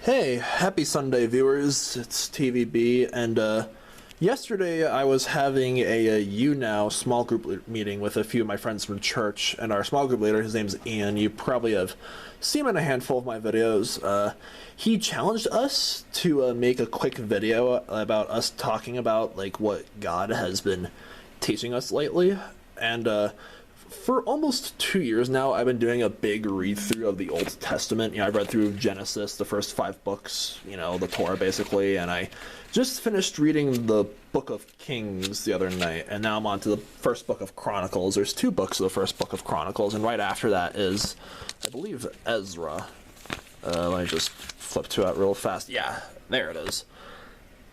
Hey, happy Sunday viewers, it's TVB, and yesterday I was having a You Now small group meeting with a few of my friends from church, and our small group leader, his name's Ian, you probably have seen him in a handful of my videos. He challenged us to make a quick video about us talking about like what God has been teaching us lately, and for almost 2 years now, I've been doing a big read-through of the Old Testament. You know, I've read through Genesis, the first 5 books, you know, the Torah basically, and I just finished reading the Book of Kings the other night, and now I'm on to the first book of Chronicles. There's 2 books of the first book of Chronicles, and right after that is, I believe, Ezra. Let me just flip to it real fast. Yeah, there it is.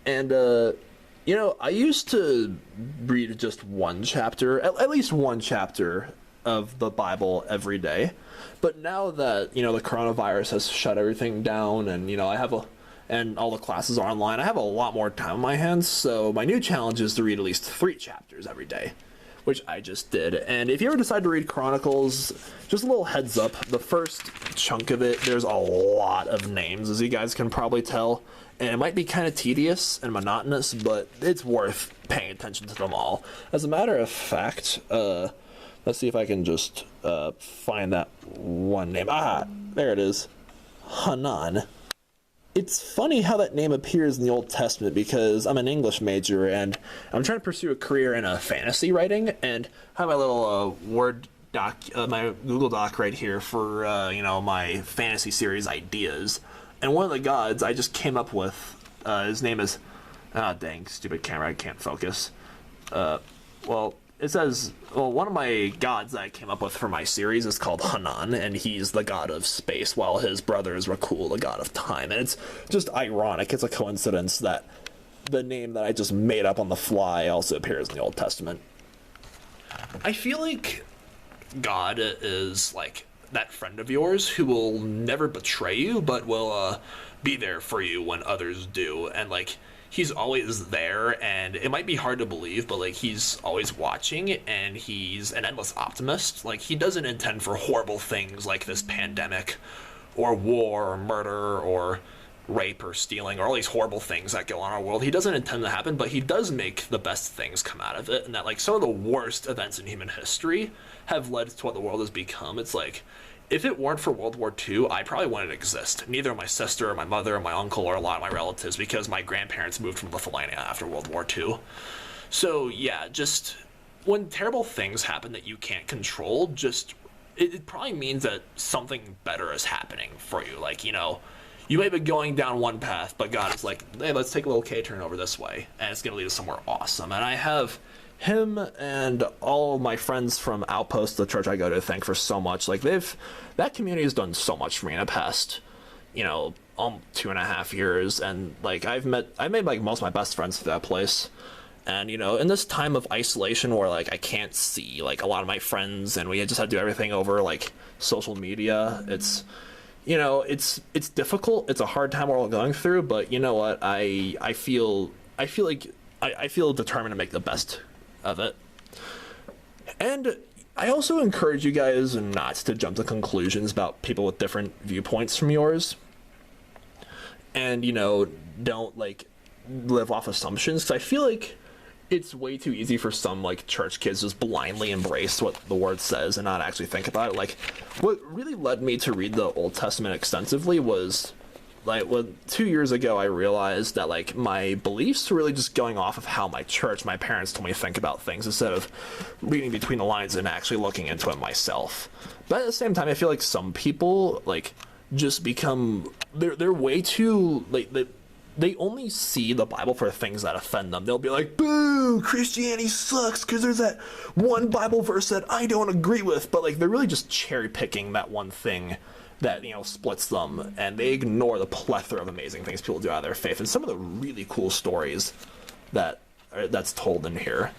And, you know, I used to read just one chapter, at least one chapter of the Bible every day. But now that, you know, the coronavirus has shut everything down and, you know, and all the classes are online, I have a lot more time on my hands. So my new challenge is to read at least 3 chapters every day, which I just did. And if you ever decide to read Chronicles, just a little heads up, the first chunk of it, there's a lot of names, as you guys can probably tell. And it might be kind of tedious and monotonous, but it's worth paying attention to them all. As a matter of fact, let's see if I can just find that one name. Ah, there it is. Hanan. It's funny how that name appears in the Old Testament because I'm an English major and I'm trying to pursue a career in fantasy writing, and I have my little Word doc, my Google Doc right here for, you know, my fantasy series ideas. And one of the gods I just came up with, his name is, dang, stupid camera, I can't focus. Well, it says, well, one of my gods that I came up with for my series is called Hanan, and he's the god of space, while his brother is Rakul, the god of time. And it's just ironic, it's a coincidence that the name that I just made up on the fly also appears in the Old Testament. I feel like God is, like, that friend of yours who will never betray you, but will be there for you when others do. And like, he's always there, and it might be hard to believe, but like, he's always watching, and he's an endless optimist. Like, he doesn't intend for horrible things like this pandemic or war or murder or rape or stealing or all these horrible things that go on in our world. He doesn't intend to happen, but he does make the best things come out of it. And that, like, some of the worst events in human history have led to what the world has become. It's like, if it weren't for World War II, I probably wouldn't exist. Neither my sister or my mother or my uncle or a lot of my relatives, because my grandparents moved from Lithuania after World War II. So yeah, just when terrible things happen that you can't control, just it probably means that something better is happening for you. Like, you know, you may be going down one path, but God is like, hey, let's take a little K-turn over this way, and it's going to lead us somewhere awesome. And I have him and all of my friends from Outpost, the church I go to, thank for so much. Like, that community has done so much for me in the past, you know, 2.5 years, and like, I made like most of my best friends through that place. And, you know, in this time of isolation where like I can't see like a lot of my friends, and we just had to do everything over like social media, it's, you know, it's difficult. It's a hard time we're all going through, but you know what? I feel determined to make the best of it. And I also encourage you guys not to jump to conclusions about people with different viewpoints from yours. And, you know, don't like live off assumptions, because I feel like it's way too easy for some like church kids to just blindly embrace what the word says and not actually think about it. Like, what really led me to read the Old Testament extensively was like, when 2 years ago I realized that like my beliefs were really just going off of how my church, my parents told me to think about things, instead of reading between the lines and actually looking into it myself. But at the same time, I feel like some people like just become, they're way too like, they only see the Bible for things that offend them. They'll be like, boo, Christianity sucks because there's that one Bible verse that I don't agree with. But like, they're really just cherry picking that one thing that, you know, splits them, and they ignore the plethora of amazing things people do out of their faith and some of the really cool stories that's told in here.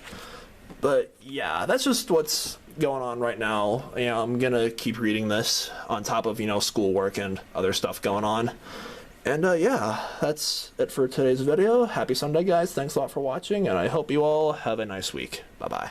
But yeah, that's just what's going on right now. You know, I'm gonna keep reading this on top of, you know, schoolwork and other stuff going on. And yeah, that's it for today's video. Happy Sunday, guys. Thanks a lot for watching, and I hope you all have a nice week. Bye-bye.